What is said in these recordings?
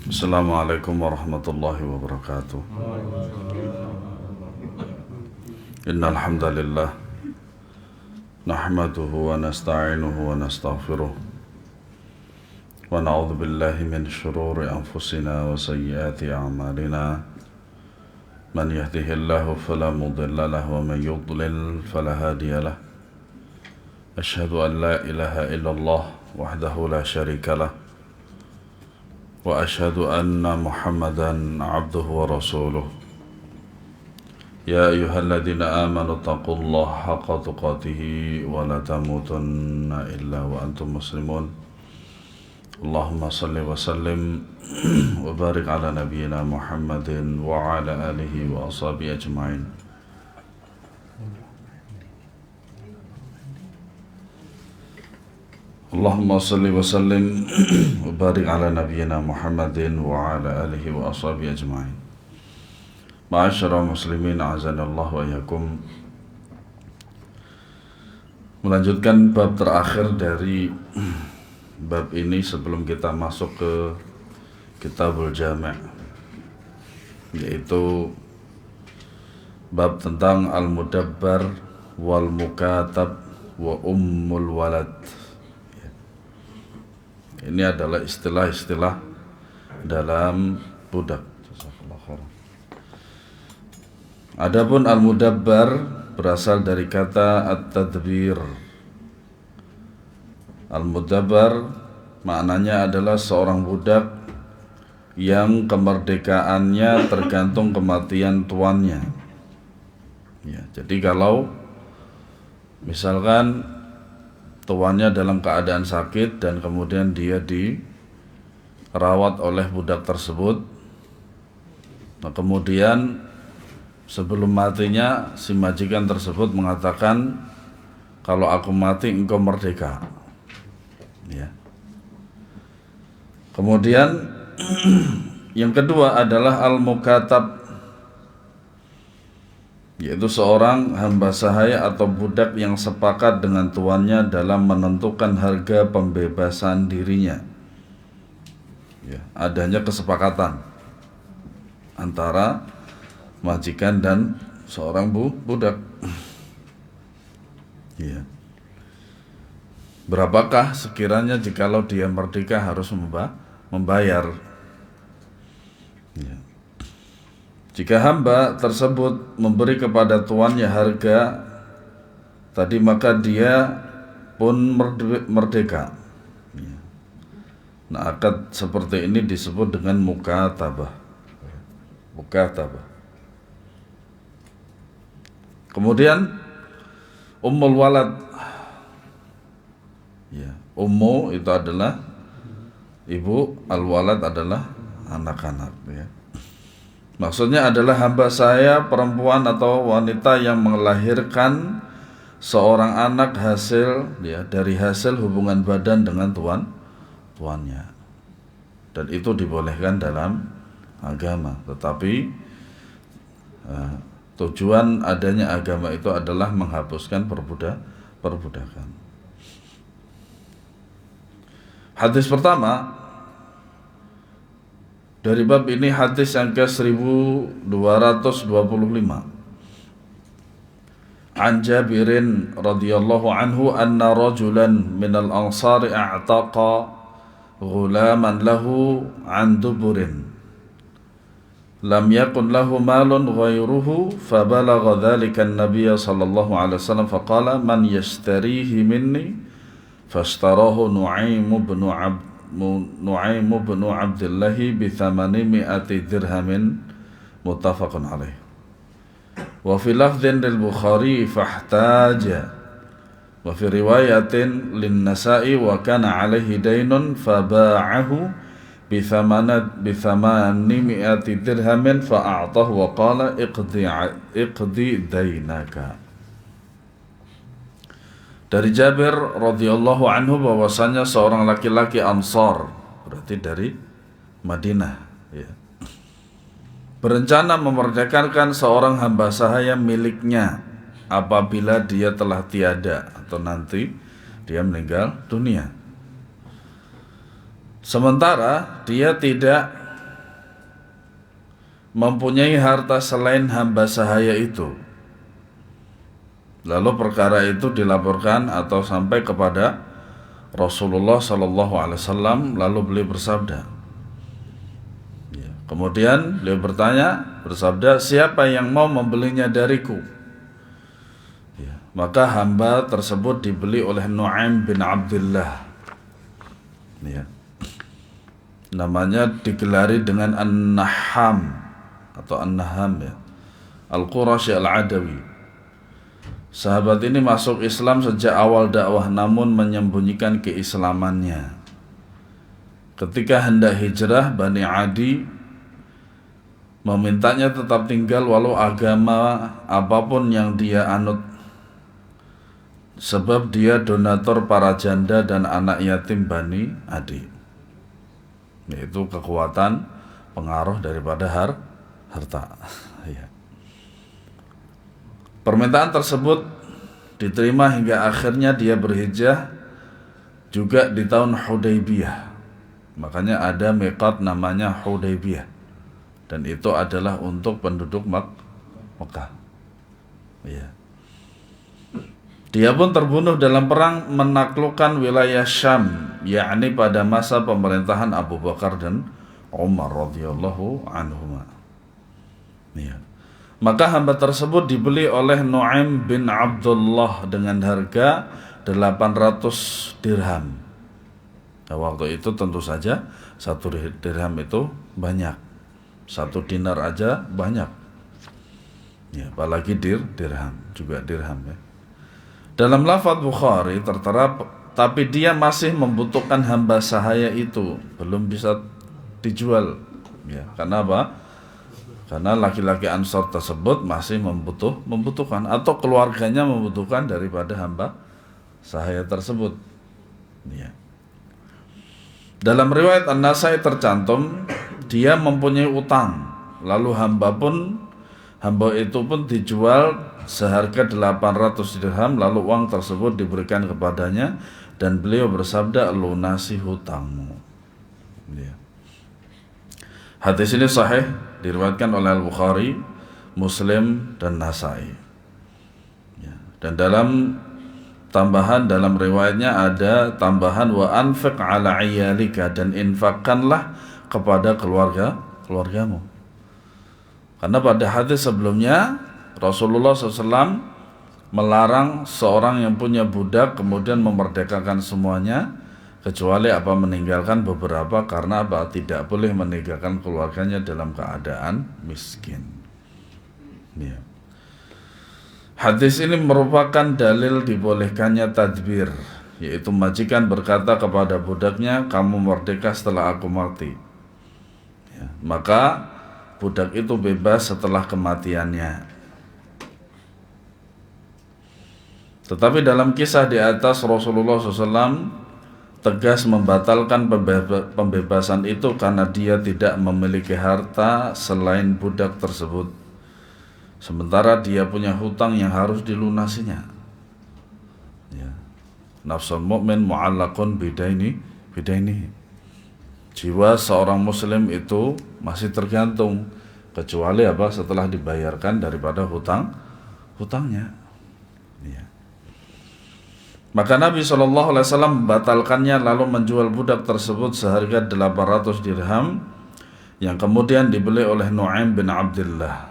Assalamualaikum warahmatullahi wabarakatuh. Innal hamdalillah nahmaduhu wa nasta'inuhu wa nastaghfiruh wa na'udzu billahi min shururi anfusina wa sayyiati a'malina. Man yahdihillahu fala mudilla lahu wa man yudlil fala hadiya lahu. Asyhadu an la ilaha illallah wahdahu la syarika lahu wa asyhadu anna Muhammadan abduhu wa rasuluh. Ya ayyuhalladzina amanu taqullaha haqqa tuqatih wa la tamutunna illa wa antum muslimun. Allahumma salli wa sallim wa barik ala nabiyyina Muhammadin wa ala alihi wa ashabihi ajma'in. Allahumma salli wa sallim wa barik ala nabiyyina Muhammadin wa ala alihi wa ashabihi ajma'in. Ma'asyiral muslimin, a'azanallahu wa iyyakum. Melanjutkan bab terakhir dari bab ini sebelum kita masuk ke Kitabul Jami', yaitu bab tentang al-mudabbar wal mukatab wa ummul walad. Ini adalah istilah-istilah dalam budak. Adapun al-mudabbar berasal dari kata at-tadbir. Al-mudabbar maknanya adalah seorang budak yang kemerdekaannya tergantung kematian tuannya. Ya, jadi kalau misalkan tuannya dalam keadaan sakit dan kemudian dia dirawat oleh budak tersebut, nah kemudian sebelum matinya si majikan tersebut mengatakan, kalau aku mati engkau merdeka. Ya. Kemudian yang kedua adalah al-mukatab, yaitu seorang hamba sahaya atau budak yang sepakat dengan tuannya dalam menentukan harga pembebasan dirinya. Ya, adanya kesepakatan antara majikan dan seorang budak. Ya. Berapakah sekiranya jikalau dia merdeka harus membayar? Ya. Jika hamba tersebut memberi kepada tuannya harga tadi, maka dia pun merdeka. Nah, akad seperti ini disebut dengan mukatabah. Mukatabah. Kemudian ummul walad. Ya, ummu itu adalah ibu, al-walad adalah anak-anak, ya. Maksudnya adalah hamba saya perempuan atau wanita yang melahirkan seorang anak dari hasil hubungan badan dengan tuannya. Dan itu dibolehkan dalam agama. Tetapi tujuan adanya agama itu adalah menghapuskan perbudakan. Hadis pertama dari bab ini, hadis yang ke-1225. An Jabirin radhiyallahu anhu anna rajulan minal ansari a'taqa ghulaman lahu an duburin lam yakun lahu malun ghairuhu fabalagha dhalika an-nabiy sallallahu alaihi wasallam faqala man yashtarihi minni fashtarahu Nu'aim bin Abdullah bi 800 dirhamin muttafaqun alaih. Wa fi lafdhin lil Bukhari fahtaja wa fi riwayatin lin Nasa'i wa kana alaihi daynun faba'ahu bi 800 dirhamin fa'atahu wa qala iqdi daynaka. Dari Jabir radhiyallahu anhu bahwasanya seorang laki-laki Ansar, berarti dari Madinah, ya, berencana memerdekakan seorang hamba sahaya miliknya apabila dia telah tiada atau nanti dia meninggal dunia. Sementara dia tidak mempunyai harta selain hamba sahaya itu. Lalu perkara itu dilaporkan atau sampai kepada Rasulullah Sallallahu Alaihi Wasallam, lalu beliau bersabda. Kemudian beliau bersabda, siapa yang mau membelinya dariku? Maka hamba tersebut dibeli oleh Nu'aim bin Abdullah. Namanya digelari dengan An-Naham atau An-Naham, Al-Qurashi Al-Adawi. Sahabat ini masuk Islam sejak awal dakwah namun menyembunyikan keislamannya. Ketika hendak hijrah, Bani Adi memintanya tetap tinggal walau agama apapun yang dia anut, sebab dia donatur para janda dan anak yatim Bani Adi. Yaitu kekuatan pengaruh daripada harta. Permintaan tersebut diterima hingga akhirnya dia berhijrah juga di tahun Hudaybiyah. Makanya ada miqat namanya Hudaybiyah, dan itu adalah untuk penduduk Mekah. Dia pun terbunuh dalam perang menaklukkan wilayah Syam, yakni pada masa pemerintahan Abu Bakar dan Umar radhiyallahu anhuma. Maka hamba tersebut dibeli oleh Nu'aim bin Abdullah dengan harga 800 dirham. Nah, waktu itu tentu saja 1 dirham itu banyak. 1 dinar aja banyak. Apalagi dirham, juga dirham. Dalam lafaz Bukhari tertera, tapi dia masih membutuhkan hamba sahaya itu, belum bisa dijual. Karena apa? Karena laki-laki Ansor tersebut masih membutuhkan atau keluarganya membutuhkan daripada hamba sahaya tersebut. Dalam riwayat An-Nasai tercantum dia mempunyai utang, lalu hamba itu pun dijual seharga 800 dirham, lalu uang tersebut diberikan kepadanya dan beliau bersabda, lunasi hutangmu. Hadis ini sahih, diriwayatkan oleh Al-Bukhari, Muslim, dan Nasai. Dan dalam tambahan dalam riwayatnya ada tambahan wa anfiq ala iyalika, dan infakkanlah kepada keluargamu. Karena pada hadis sebelumnya Rasulullah SAW melarang seorang yang punya budak kemudian memerdekakan semuanya, kecuali meninggalkan beberapa, karena tidak boleh meninggalkan keluarganya dalam keadaan miskin. Hadis ini merupakan dalil dibolehkannya tadbir, yaitu majikan berkata kepada budaknya, kamu merdeka setelah aku mati. Maka budak itu bebas setelah kematiannya. Tetapi dalam kisah di atas, Rasulullah SAW tegas membatalkan pembebasan itu karena dia tidak memiliki harta selain budak tersebut, sementara dia punya hutang yang harus dilunasinya. Nafsul mu'min mu'allaqun bidaini. Jiwa seorang muslim itu masih tergantung, kecuali setelah dibayarkan daripada hutangnya. Maka Nabi SAW membatalkannya lalu menjual budak tersebut seharga 800 dirham yang kemudian dibeli oleh Nu'aim bin Abdullah.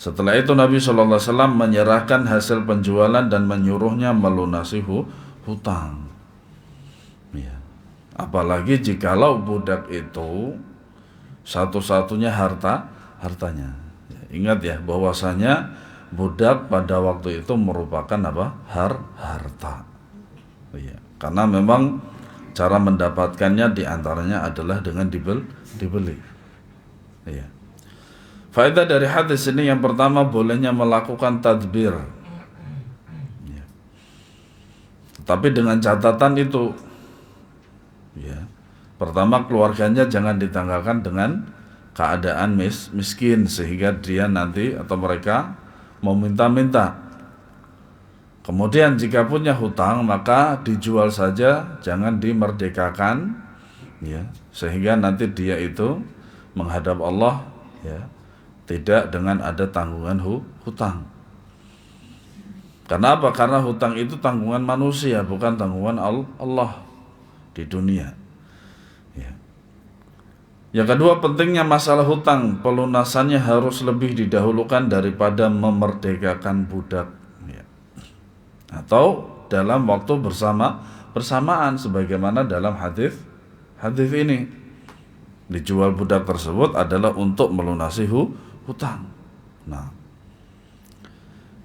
Setelah itu Nabi SAW menyerahkan hasil penjualan dan menyuruhnya melunasi hutang. Apalagi jikalau budak itu satu-satunya hartanya. Ingat bahwasanya budak pada waktu itu merupakan harta. Karena memang cara mendapatkannya diantaranya adalah dengan dibeli. Faedah dari hadis ini yang pertama, bolehnya melakukan tadbir. Tapi dengan catatan itu, pertama keluarganya jangan ditanggalkan dengan keadaan miskin sehingga dia nanti atau mereka mau minta-minta. Kemudian jika punya hutang maka dijual saja, jangan dimerdekakan ya, sehingga nanti dia itu menghadap Allah, ya, tidak dengan ada tanggungan hutang. Karena apa? Karena hutang itu tanggungan manusia, bukan tanggungan Allah di dunia. Ya. Yang kedua, pentingnya masalah hutang, pelunasannya harus lebih didahulukan daripada memerdekakan budak, ya. Atau dalam waktu bersamaan, sebagaimana dalam hadis ini, dijual budak tersebut adalah untuk melunasi hutang. Nah,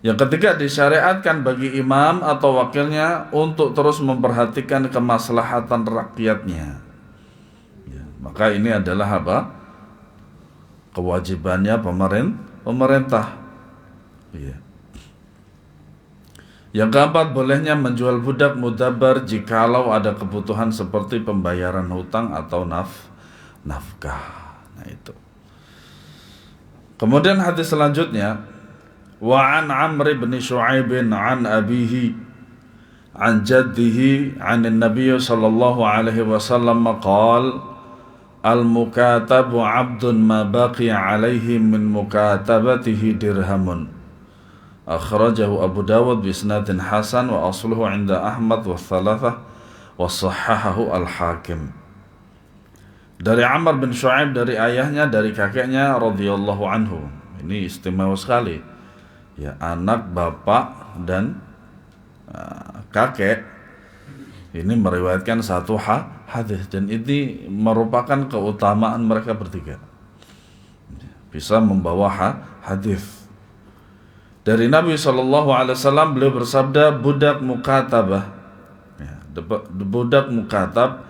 yang ketiga, disyariatkan bagi imam atau wakilnya untuk terus memperhatikan kemaslahatan rakyatnya. Ya, maka ini adalah apa? Kewajibannya pemerintah. Ya. Yang keempat, bolehnya menjual budak mudabbar jikalau ada kebutuhan seperti pembayaran hutang atau nafkah. Nah, itu. Kemudian hadis selanjutnya, wa an Amr bin Shu'aib an abihi an jaddihi an an-nabiy sallallahu alaihi wasallam qala al-mukatabu 'abdun ma baqiya alaihi min mukatabatihi dirhamun. Akhrajahu Abu Dawud bi isnadin hasan wa asluhu 'inda Ahmad wa thalathah wa sahhahahu al-Hakim. Dari Amr bin Shu'aib, dari ayahnya, dari kakeknya radhiyallahu anhu. Ini istimewa sekali. Ya, anak, bapak dan kakek ini meriwayatkan satu hadis, dan ini merupakan keutamaan mereka bertiga. Bisa membawa hadis. Dari Nabi SAW, beliau bersabda, budak mukatabah, ya, budak mukatab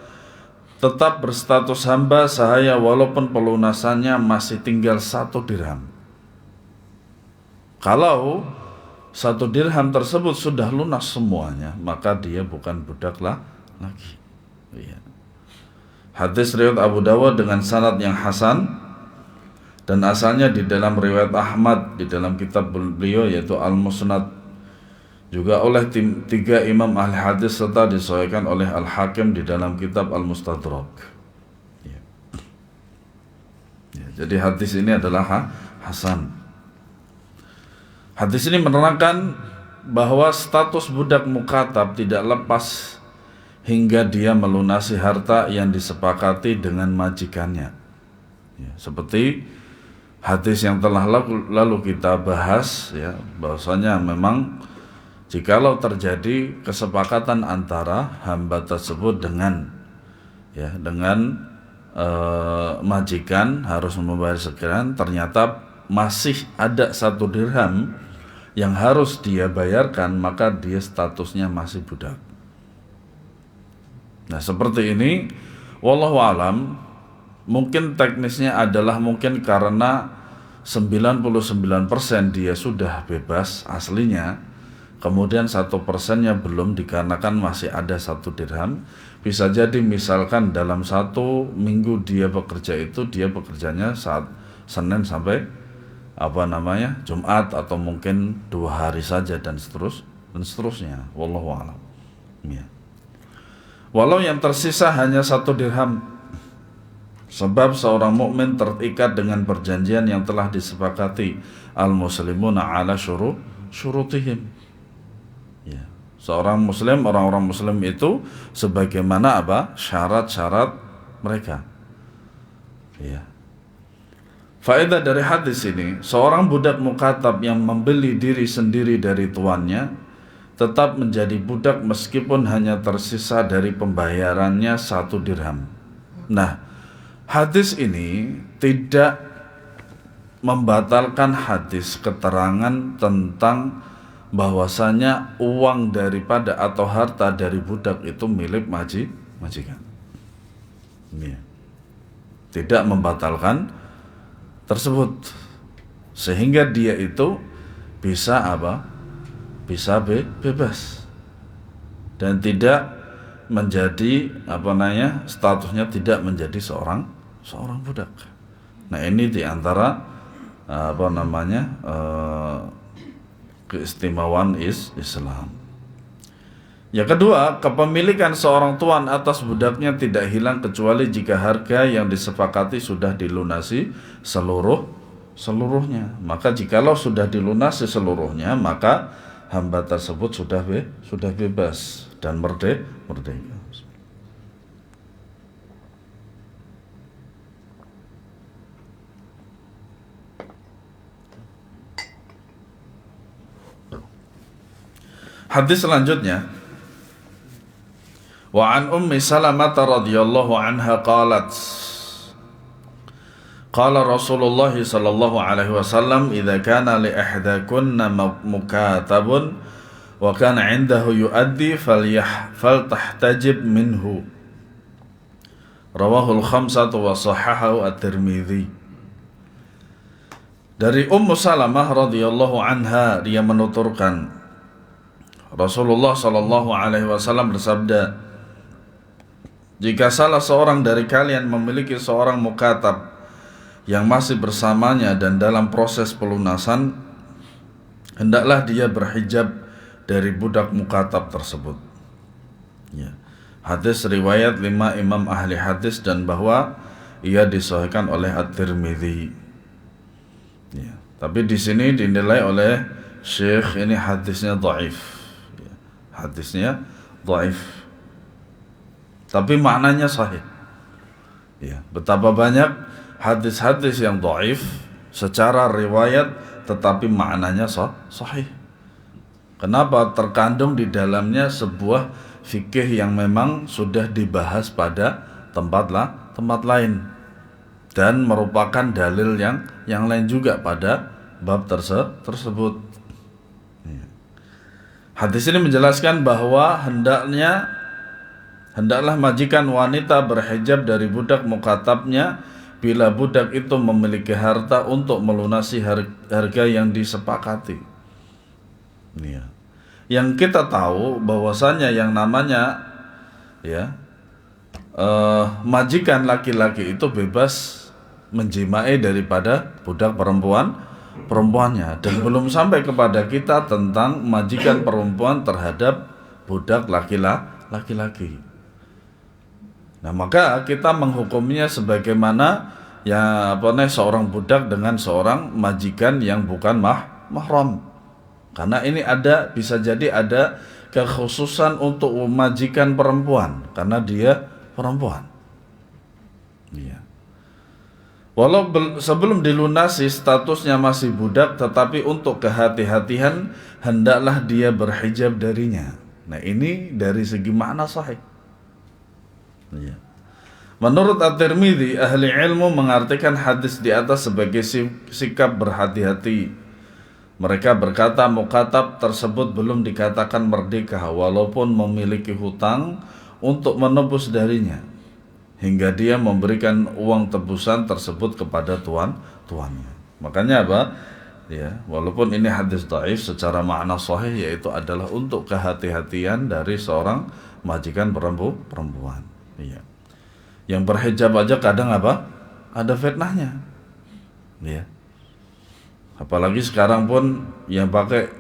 tetap berstatus hamba sahaya walaupun pelunasannya masih tinggal 1 dirham. Kalau 1 dirham tersebut sudah lunas semuanya, maka dia bukan budak lagi. Ya. Hadis riwayat Abu Dawud dengan sanad yang hasan, dan asalnya di dalam riwayat Ahmad di dalam kitab beliau yaitu Al-Musnad, juga oleh 3 imam ahli hadis, serta disahihkan oleh Al-Hakim di dalam kitab Al-Mustadrak. Ya. Ya, jadi hadis ini adalah hasan. Hadis ini menerangkan bahwa status budak mukatab tidak lepas hingga dia melunasi harta yang disepakati dengan majikannya. Ya, seperti hadis yang telah lalu kita bahas, ya, bahwasanya memang jikalau terjadi kesepakatan antara hamba tersebut dengan majikan harus membayar sekian, ternyata masih ada 1 dirham yang harus dia bayarkan, maka dia statusnya masih budak. Nah, seperti ini, wallahu alam, mungkin teknisnya adalah mungkin karena 99% dia sudah bebas aslinya, kemudian 1%-nya belum, dikarenakan masih ada 1 dirham. Bisa jadi misalkan dalam 1 minggu dia bekerja itu, dia bekerjanya saat Senin sampai Jumat, atau mungkin 2 hari saja, dan seterusnya. Wallahu a'lam. Ya. Walau yang tersisa hanya 1 dirham, sebab seorang mukmin terikat dengan perjanjian yang telah disepakati, al-muslimuna ala syurutihim. Ya. Seorang muslim, orang-orang muslim itu sebagaimana syarat-syarat mereka. Ya. Faedah dari hadis ini, seorang budak mukatab yang membeli diri sendiri dari tuannya tetap menjadi budak meskipun hanya tersisa dari pembayarannya 1 dirham. Nah, hadis ini tidak membatalkan hadis keterangan tentang bahwasanya uang daripada atau harta dari budak itu milik majikan. Ya. Tidak membatalkan tersebut, sehingga dia itu bisa bisa bebas dan tidak menjadi statusnya tidak menjadi seorang budak. Nah, ini diantara keistimewaan Islam. Yang kedua, kepemilikan seorang tuan atas budaknya tidak hilang kecuali jika harga yang disepakati sudah dilunasi seluruhnya. Maka jikalau sudah dilunasi seluruhnya, maka hamba tersebut sudah bebas dan merdeka. Hadis selanjutnya, wa an Ummi Salamah radhiyallahu anha qalat, qala Rasulullah sallallahu alaihi wasallam, idza kana li ihdakunna mukatabun wa kana 'indahu yuaddi faltahtajib minhu. Rawahul khamsatu wa sahahahu at-Tirmidzi. Dari Ummu Salamah radhiyallahu anha, dia menuturkan, Rasulullah sallallahu alaihi wasallam bersabda, jika salah seorang dari kalian memiliki seorang mukatab yang masih bersamanya dan dalam proses pelunasan, hendaklah dia berhijab dari budak mukatab tersebut. Ya. Hadis riwayat 5 imam ahli hadis dan bahwa ia disahihkan oleh At-Tirmidzi. Ya. Tapi di sini dinilai oleh Syekh ini hadisnya dhaif. Hadisnya dhaif, tapi maknanya sahih. Ya, betapa banyak hadis-hadis yang dhaif secara riwayat tetapi maknanya sahih. Kenapa? Terkandung di dalamnya sebuah fikih yang memang sudah dibahas pada tempat lain dan merupakan dalil yang lain juga pada bab tersebut. Hadis ini menjelaskan bahwa hendaklah majikan wanita berhijab dari budak mukatabnya bila budak itu memiliki harta untuk melunasi harga yang disepakati. Ya. Yang kita tahu bahwasanya yang namanya majikan laki-laki itu bebas menjimai daripada budak perempuannya, dan belum sampai kepada kita tentang majikan perempuan terhadap budak laki-laki. Nah, maka kita menghukumnya sebagaimana seorang budak dengan seorang majikan yang bukan mahram. Karena ini bisa jadi ada kekhususan untuk majikan perempuan karena dia perempuan. Iya. Walau sebelum dilunasi statusnya masih budak, tetapi untuk kehati-hatian hendaklah dia berhijab darinya. Nah, ini dari segi makna sahih. Ya. Menurut At-Tirmidzi, ahli ilmu mengartikan hadis di atas sebagai sikap berhati-hati. Mereka berkata mukatab tersebut belum dikatakan merdeka walaupun memiliki hutang untuk menebus darinya, hingga dia memberikan uang tebusan tersebut kepada tuannya. Makanya apa? Ya, walaupun ini hadis dhaif, secara makna sahih yaitu adalah untuk kehati-hatian dari seorang majikan perempuan. Iya. Yang berhijab aja kadang ada fitnahnya. Ya. Apalagi sekarang pun yang pakai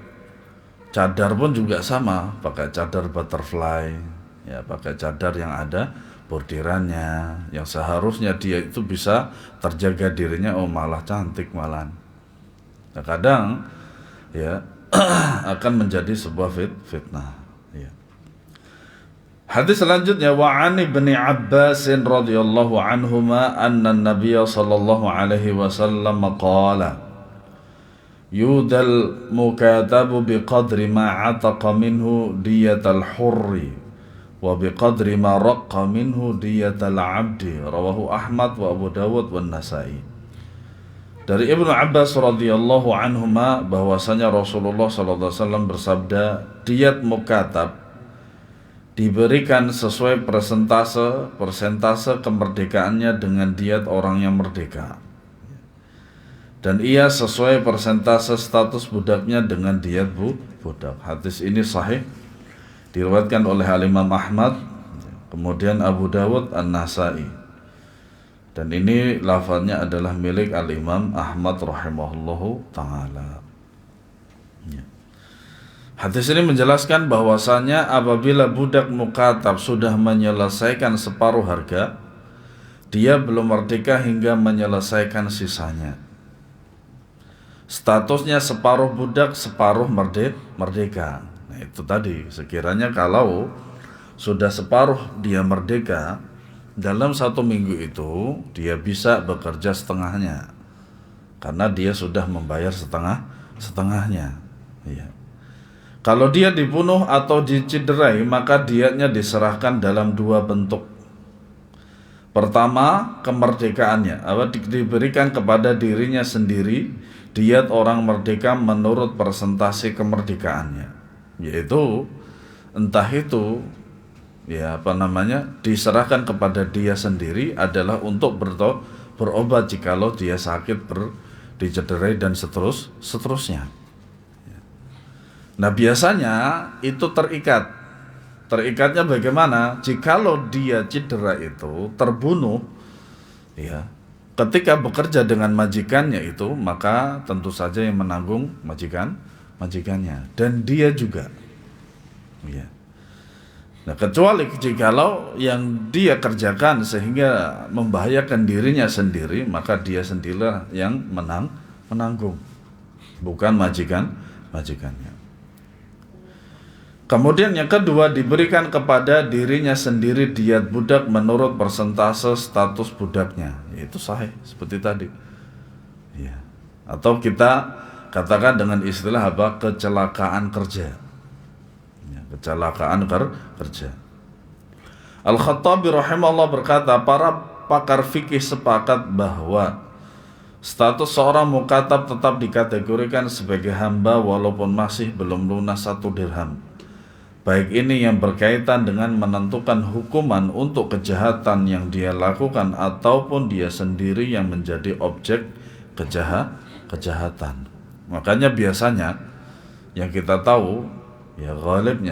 cadar pun juga sama, pakai cadar butterfly, ya, pakai cadar yang ada bordirannya, yang seharusnya dia itu bisa terjaga dirinya, malah cantik malahan. Nah, kadang ya akan menjadi sebuah fitnah. Ya. Hadis selanjutnya, wa an Ibnu Abbas radhiyallahu anhuma anna an-nabiy sallallahu alaihi wasallam qala yudal mukatabu biqadri ma ataqa minhu diyatal hurri wa biqadri ma raqqa minhu diyatal abdi. Rawahu Ahmad wa Abu Dawud wa Nasai. Dari Ibnu Abbas radhiyallahu anhuma bahwasanya Rasulullah sallallahu alaihi wasallam bersabda, diat mukatab diberikan sesuai persentase kemerdekaannya dengan diat orang yang merdeka, dan ia sesuai persentase status budaknya dengan diat budak. Hadis ini sahih, diriwayatkan oleh Imam Ahmad, kemudian Abu Dawud, An-Nasai, dan ini lafaznya adalah milik Al-Imam Ahmad rahimahullahu ta'ala. Ya. Hadis ini menjelaskan bahwasanya apabila budak mukatab sudah menyelesaikan separuh harga, dia belum merdeka hingga menyelesaikan sisanya. Statusnya separuh budak, separuh merdeka. Nah, itu tadi, sekiranya kalau sudah separuh dia merdeka, dalam 1 minggu itu dia bisa bekerja setengahnya, karena dia sudah membayar setengahnya. Ya. Kalau dia dibunuh atau dicederai, maka diatnya diserahkan dalam 2 bentuk. Pertama, kemerdekaannya, diberikan kepada dirinya sendiri, diat orang merdeka menurut persentase kemerdekaannya, yaitu entah itu diserahkan kepada dia sendiri adalah untuk berobat jikalau dia sakit, dicederai dan seterusnya. Nah, biasanya itu terikat. Terikatnya bagaimana? Jikalau dia cedera itu, terbunuh, ya, ketika bekerja dengan majikannya itu, maka tentu saja yang menanggung majikannya dan dia juga. Ya. Nah, kecuali jikalau yang dia kerjakan sehingga membahayakan dirinya sendiri, maka dia sendirilah yang menanggung, bukan majikannya. Kemudian yang kedua, diberikan kepada dirinya sendiri diat budak menurut persentase status budaknya. Itu sahih seperti tadi. Ya. Atau kita katakan dengan istilah kecelakaan kerja. Ya, kecelakaan kerja. Al-Khattabi rahimahullah berkata, para pakar fikih sepakat bahwa status seorang mukatab tetap dikategorikan sebagai hamba walaupun masih belum lunas 1 dirham. Baik ini yang berkaitan dengan menentukan hukuman untuk kejahatan yang dia lakukan ataupun dia sendiri yang menjadi objek kejahatan. Makanya biasanya yang kita tahu, ya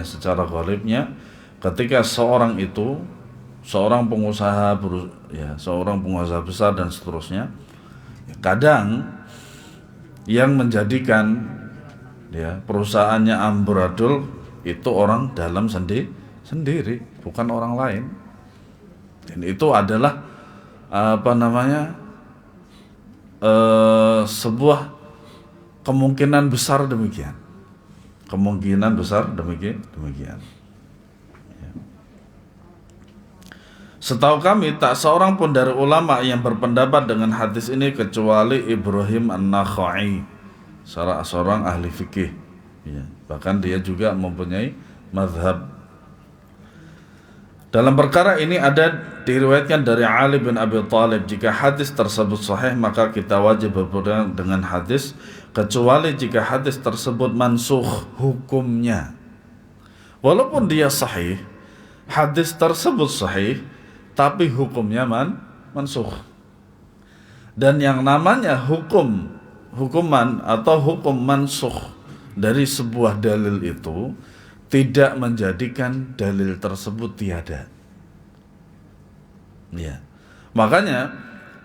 secara ghalibnya, ketika seorang pengusaha besar dan seterusnya, kadang yang menjadikan perusahaannya amburadul itu orang dalam sendiri, bukan orang lain. Dan itu adalah sebuah kemungkinan besar demikian. Ya. Setahu kami tak seorang pun dari ulama yang berpendapat dengan hadis ini kecuali Ibrahim An-Nakhai, seorang ahli fikih. Ya, bahkan dia juga mempunyai mazhab. Dalam perkara ini ada diriwayatkan dari Ali bin Abi Thalib, jika hadis tersebut sahih maka kita wajib berpegang dengan hadis, kecuali jika hadis tersebut mansukh hukumnya. Walaupun dia sahih, hadis tersebut sahih, tapi hukumnya mansukh. Dan yang namanya hukuman atau hukum mansukh dari sebuah dalil itu tidak menjadikan dalil tersebut tiada. Ya. Makanya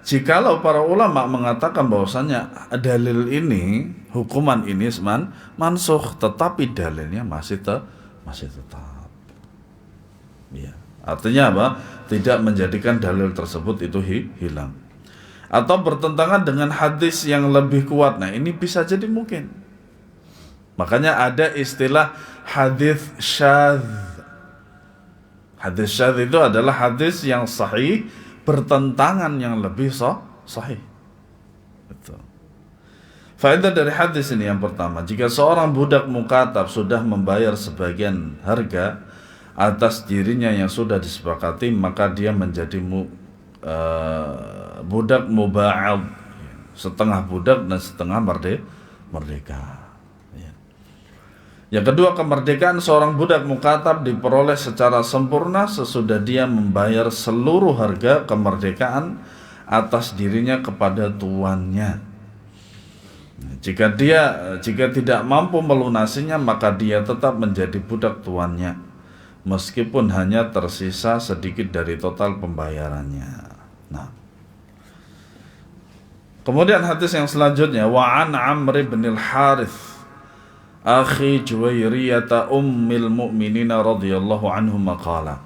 jikalau para ulama mengatakan bahwasanya dalil ini, hukuman ini mansukh, tetapi dalilnya masih tetap. Ya. Artinya apa? Tidak menjadikan dalil tersebut itu hilang. Atau bertentangan dengan hadis yang lebih kuat. Nah, ini bisa jadi mungkin. Makanya ada istilah hadis syadz. Hadis syadz itu adalah hadis yang sahih bertentangan yang lebih sahih. Betul. Faedah dari hadis ini yang pertama, jika seorang budak mukatab sudah membayar sebagian harga atas dirinya yang sudah disepakati, maka dia menjadi budak muba'ad, setengah budak dan setengah merdeka. Yang kedua, kemerdekaan seorang budak mukatab diperoleh secara sempurna sesudah dia membayar seluruh harga kemerdekaan atas dirinya kepada tuannya. Jika tidak mampu melunasinya, maka dia tetap menjadi budak tuannya, meskipun hanya tersisa sedikit dari total pembayarannya. Nah, kemudian hadis yang selanjutnya, wa an Amr bin al-Harith akhi Juwairiyah ummil mu'minin radhiyallahu anhu maqala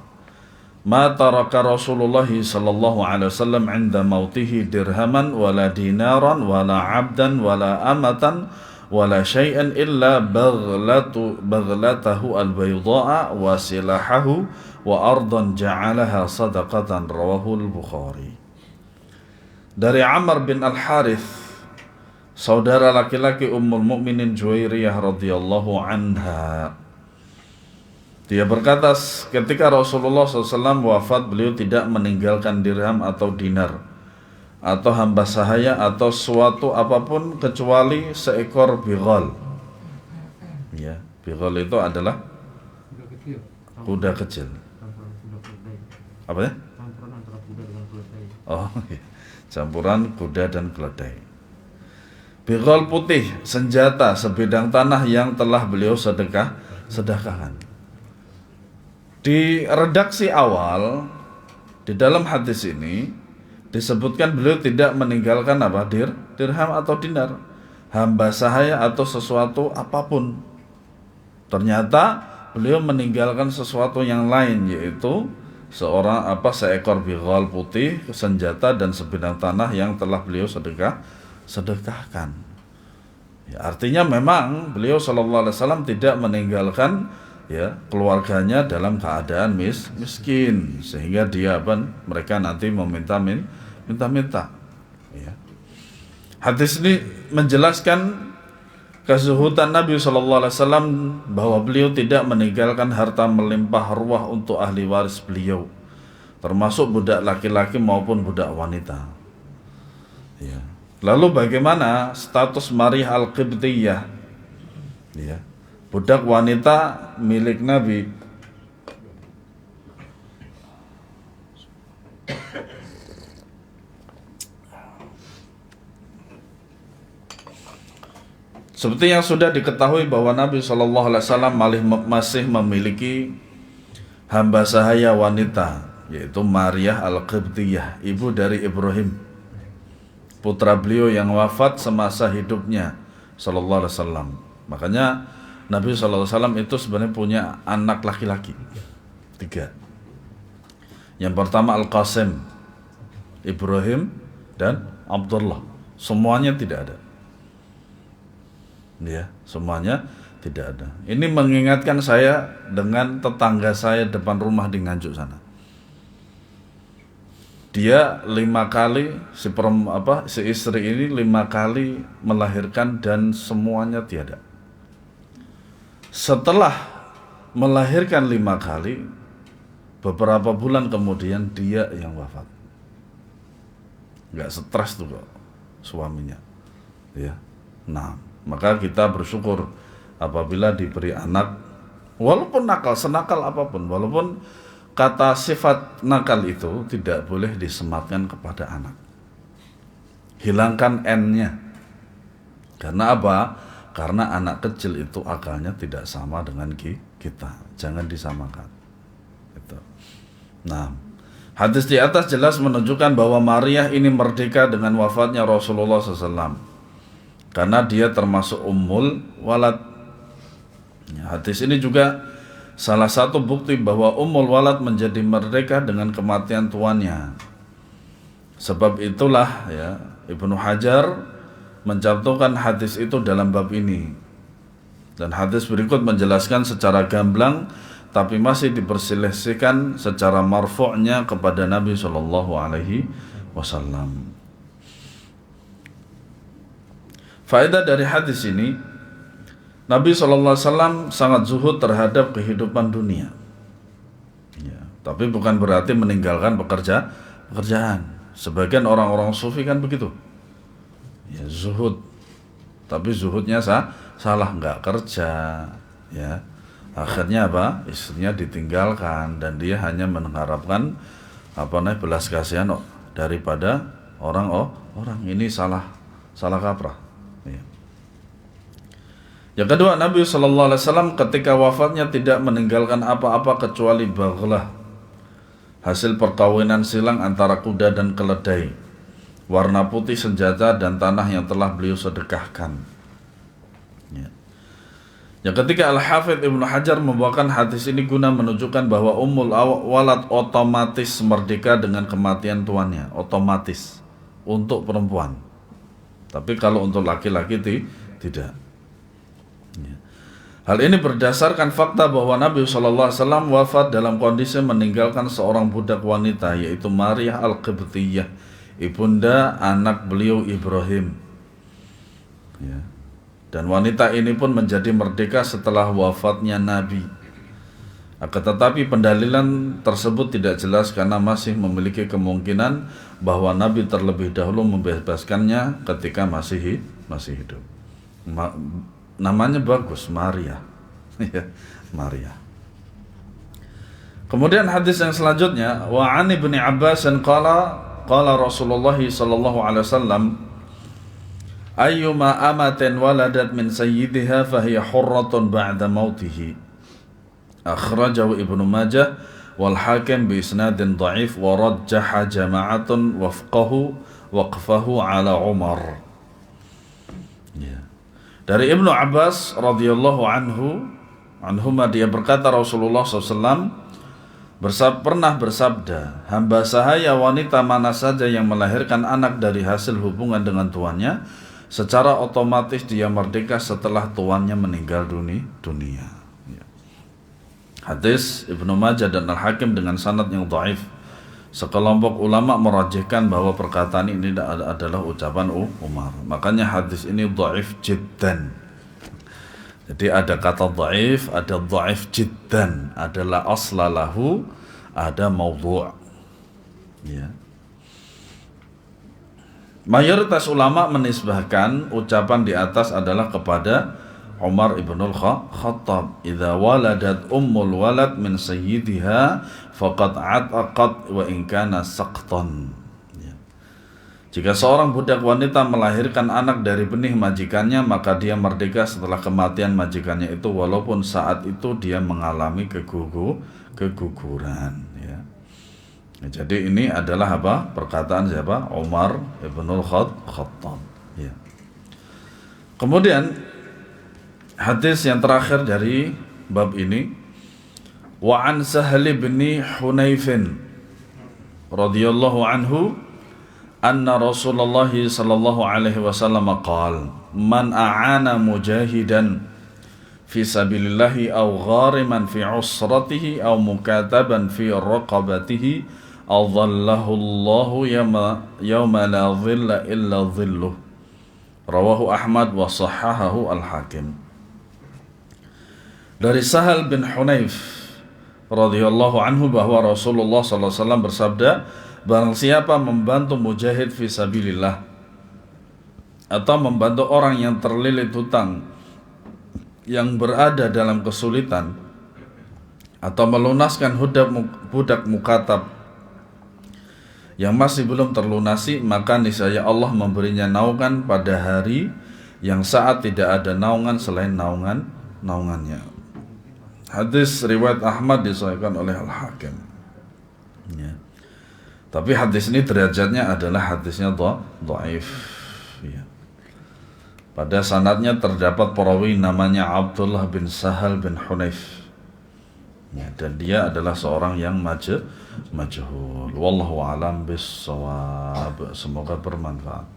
ma taraka Rasulullah sallallahu alaihi wasallam 'inda mautihi dirhaman wala dinaran wala 'abdan wala amatan wala syai'an illa baghlatahu al-bayda'a wa silahahu wa ardan ja'alaha sadaqatan, rawahul Bukhari. Dari Amr bin Al-Harith, saudara laki-laki Ummul Mukminin Juwairiyah radhiyallahu anha, dia berkata, ketika Rasulullah SAW wafat, beliau tidak meninggalkan dirham atau dinar atau hamba sahaya atau suatu apapun kecuali seekor bighal. Ya, bighal itu adalah kuda kecil. Apa ya? Campuran antara kuda dengan keledai. Oh, iya. Campuran kuda dan keledai. Bighal putih, senjata sebidang tanah yang telah beliau sedekahkan. Di redaksi awal di dalam hadis ini disebutkan beliau tidak meninggalkan apa? Dirham atau dinar, hamba sahaya atau sesuatu apapun. Ternyata beliau meninggalkan sesuatu yang lain, yaitu seekor bighal putih, senjata dan sebidang tanah yang telah beliau sedekahkan. Ya, artinya memang beliau sallallahu alaihi wasallam tidak meninggalkan keluarganya dalam keadaan miskin sehingga mereka nanti minta. Ya. Hadis ini menjelaskan kezuhudan Nabi sallallahu alaihi wasallam bahwa beliau tidak meninggalkan harta melimpah ruah untuk ahli waris beliau, termasuk budak laki-laki maupun budak wanita. Ya. Lalu bagaimana status Maryah Al-Qibtiyah? Ya. Budak wanita milik Nabi. Seperti yang sudah diketahui bahwa Nabi SAW masih memiliki hamba sahaya wanita, yaitu Maryah Al-Qibtiyah, ibu dari Ibrahim, putra beliau yang wafat semasa hidupnya sallallahu alaihi wasallam. Makanya Nabi sallallahu alaihi wasallam itu sebenarnya punya anak laki-laki 3. Yang pertama Al-Qasim, Ibrahim dan Abdullah. Semuanya tidak ada. Ya, semuanya tidak ada. Ini mengingatkan saya dengan tetangga saya depan rumah di Nganjuk sana. Dia 5 kali si istri ini 5 kali melahirkan dan semuanya tiada. Setelah melahirkan 5 kali, beberapa bulan kemudian dia yang wafat. Nggak stres tuh kok suaminya. Ya. Nah, maka kita bersyukur apabila diberi anak, walaupun nakal, senakal apapun, walaupun kata sifat nakal itu tidak boleh disematkan kepada anak. Hilangkan N-nya. Karena apa? Karena anak kecil itu akalnya tidak sama dengan kita. Jangan disamakan. Itu. Nah, hadis di atas jelas menunjukkan bahwa Maryah ini merdeka dengan wafatnya Rasulullah SAW. Karena dia termasuk ummul walad. Hadis ini juga salah satu bukti bahwa Ummul Walad menjadi merdeka dengan kematian tuannya. Sebab itulah Ibnu Hajar mencantumkan hadis itu dalam bab ini. Dan hadis berikut menjelaskan secara gamblang tapi masih diperselisihkan secara marfu'nya kepada Nabi sallallahu alaihi wasallam. Faedah dari hadis ini, Nabi SAW sangat zuhud terhadap kehidupan dunia. Ya, tapi bukan berarti meninggalkan pekerjaan. Sebagian orang-orang sufi kan begitu. Ya, zuhud. Tapi zuhudnya salah, nggak kerja. Ya. Akhirnya apa? Istrinya ditinggalkan dan dia hanya mengharapkan belas kasihan daripada orang. Ini salah kaprah. Ya. Yang kedua, Nabi SAW ketika wafatnya tidak meninggalkan apa-apa kecuali baghlah, hasil perkawinan silang antara kuda dan keledai, warna putih, senjata dan tanah yang telah beliau sedekahkan. Ya. Ya, ketika Al-Hafidz Ibnu Hajar membawakan hadis ini guna menunjukkan bahwa ummul walad otomatis merdeka dengan kematian tuannya, otomatis untuk perempuan. Tapi kalau untuk laki-laki tidak. Ya. Hal ini berdasarkan fakta bahwa Nabi SAW wafat dalam kondisi meninggalkan seorang budak wanita, yaitu Maryah Al-Qibtiyah, ibunda anak beliau Ibrahim. Ya. Dan wanita ini pun menjadi merdeka setelah wafatnya Nabi. Akan tetapi pendalilan tersebut tidak jelas karena masih memiliki kemungkinan bahwa Nabi terlebih dahulu membebaskannya ketika masih hidup. Namanya bagus, Maria. Maria. Kemudian hadis yang selanjutnya, wa 'an Ibnu Abbas qala Rasulullah sallallahu alaihi wasallam, ayyuma amatin waladat min sayyidiha fahiya hurratun ba'da mautihi. Akhrajahu Ibnu Majah wal Hakim bi isnadin dha'if wa rajjaha jama'atun waqfahu ala Umar. Ya. Dari Ibnu Abbas radhiyallahu anhuma dia berkata Rasulullah SAW pernah bersabda, hamba sahaya wanita mana saja yang melahirkan anak dari hasil hubungan dengan tuannya, secara otomatis dia merdeka setelah tuannya meninggal dunia. Ya. Hadis Ibnu Majah dan Al-Hakim dengan sanad yang dhaif. Sekelompok ulama merajihkan bahwa perkataan ini adalah ucapan Umar. Makanya hadis ini dhaif jiddan. Jadi ada kata dhaif, ada dhaif jiddan, adalah aslalahu, ada maudhu'. Ya. Mayoritas ulama menisbahkan ucapan di atas adalah kepada Umar ibnul Khattab. Idza waladat ummul walad min sayyidiha faqad ataqat wa in kana saqtan. Ya. Jika seorang budak wanita melahirkan anak dari benih majikannya, maka dia merdeka setelah kematian majikannya itu, walaupun saat itu dia mengalami keguguran. Ya. Jadi ini adalah apa? Perkataan siapa? Umar ibnul Khattab. Ya. Kemudian hadis yang terakhir dari bab ini, wa an Sahal bin Hunayf radhiyallahu anhu anna Rasulullah sallallahu alaihi wasallam qala man a'ana mujahidan fi sabilillahi aw ghariman fi usratihi aw mukataban fi raqabatihi adhallahu Allahu yawma la dhilla illa dhilluh. Rawahu Ahmad wa sahahahu Al-Hakim. Dari Sahal bin Hunayf radhiyallahu anhu bahwa Rasulullah sallallahu alaihi wasallam bersabda, barang siapa membantu mujahid fi sabilillah atau membantu orang yang terlilit hutang, yang berada dalam kesulitan, atau melunaskan budak mukatab yang masih belum terlunasi, maka niscaya Allah memberinya naungan pada hari yang saat tidak ada naungan selain naungannya. Hadis riwayat Ahmad disahihkan oleh Al-Hakim. Ya. Tapi hadis ini derajatnya adalah hadisnya dhaif. Ya. Pada sanadnya terdapat perawi namanya Abdullah bin Sahal bin Hunayf. Ya, dan dia adalah seorang yang majhul. Wallahu a'lam bis-shawab. Semoga bermanfaat.